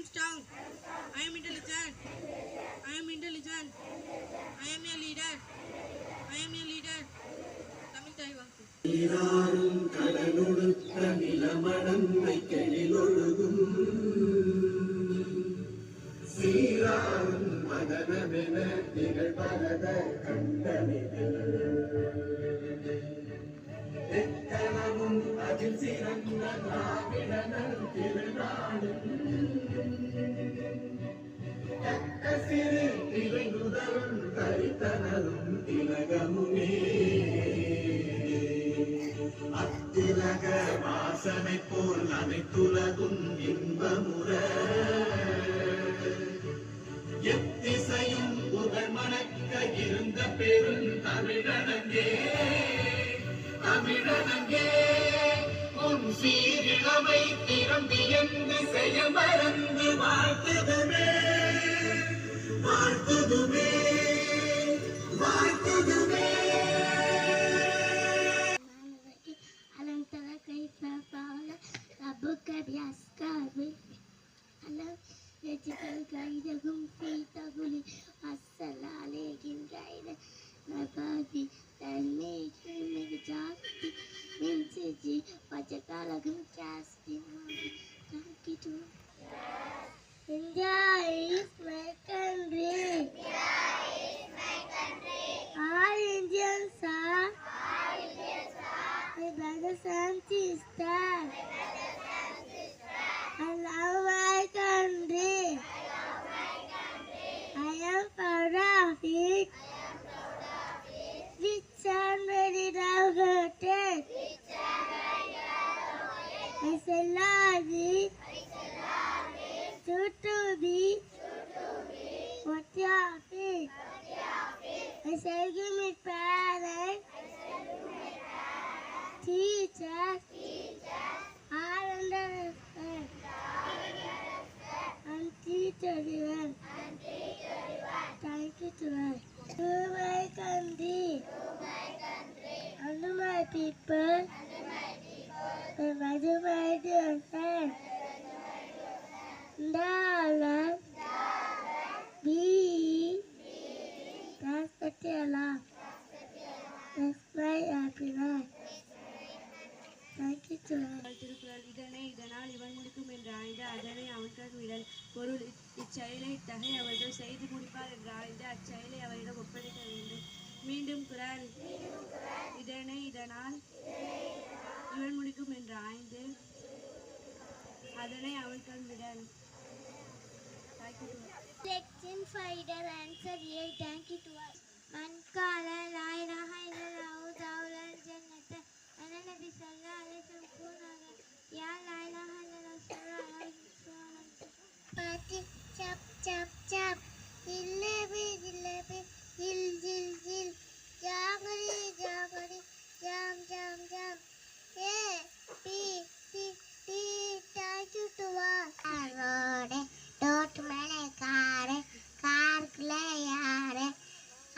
strong. I am intelligent. I am intelligent. I am a leader. I am a leader. Tamil Taiwanku. நீராறும் கடலொடுத்த நிலமடந்தை கெழிலொழுகும் சீராறும் மதனமென திகழ்பரத கண்டமிதில் எத்தனமும் அதில் சிறந்த திராவிடனல் திருநாடும் தக்க சிறு திரைநுதலும் தரித்தனலும் திலகமுமே அத்திலக வாசனை போல் அனைத்துலகும் இன்பமுற எத்திசையும் புகழ் மணக்க இருந்த பெரும் தமிழனங்கே தமிழனங்கே உன் சீரிழமை திறந்து என்று செய்ய மறந்து வாழ்த்துதுமே வாழ்த்துதுமே வாழ்த்துதுமே يجعل كيدهم في تغلي أرسل عليهم كيدا نباتي تنميهم مجاستي من سجي وجعلهم كاستي. Thank you too. India is my country. All Indians are my brothers and sisters. I love my country. I am proud of it. Rich and very devoted. I shall love it. To be what you have it. I shall give me parents, teachers, all under respect. And teach everyone. Thank you to us. To my country. And to my people. And to my dear friends. Dollar. Be. Prosperity. That's my happiness. Thank you to us. Thirukkural இதனை இதனால் இவன் முடிக்கும் என்று ஆய்ந்து அதனை அவன்கான் விடல் பொருள் இச்செயலை இத்தகை அவர்கள் செய்து முடிப்பார் என்று ஆய்ந்து அச்செயலை அவரிடம் ஒப்படைக்க வேண்டும். மீண்டும் குறள் இதனை இதனால் இவன் முடிக்கும் என்று ஆய்ந்து அதனை அவன்கான் விடல். Section 5 answer A. Thank you to us. Man qala la ilaha illallah dawla al-jannata ana nabi sallallahu alaihi wasallam ya la ilaha illallah sallallahu alaihi wasallam pati chap chap chap jillebi jillebi jil jil jil jagari jagari jam jam jam A B C D. Thank you to us. Road dot mele car car kle yare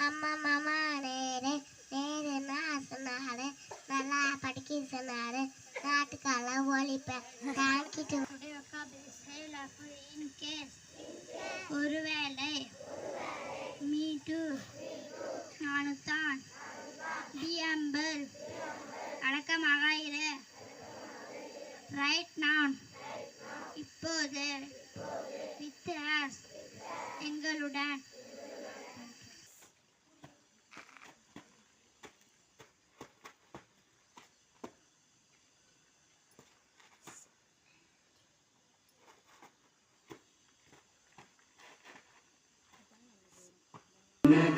amma mama nere nere nasanare nalla padiki sanare naatukala olipa. Thank you to in case ஒருவேளை me too நானுத்தான் be humble அடக்கமாக இரு right now இப்போது with us எங்களுடன்.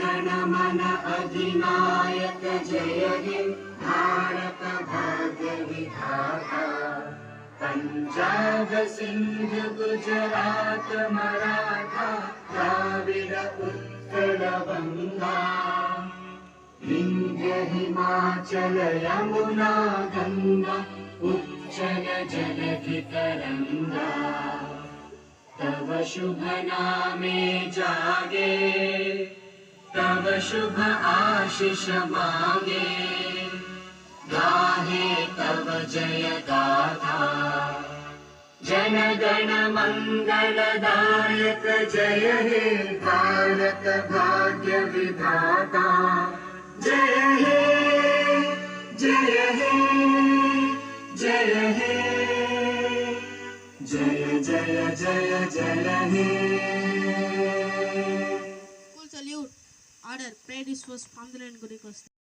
गणमन अधिनायक जय हे भारत भाग्य विधाता पंजाब सिंध गुजरात मराठा द्राविड उत्कल गंगा विंध्य हिमाचल यमुना गंगा उच्चल जलधि तरंगा तव शुभ नामे जागे तव शुभ आशीष मांगे गाहे तव जय गाथा जनगण मंगलदायक जय हे भारत भाग्य विधाता जय हे जय हे जय हे जय जय जय जय हे School salute. Order. Pray disperse from the line. Good request.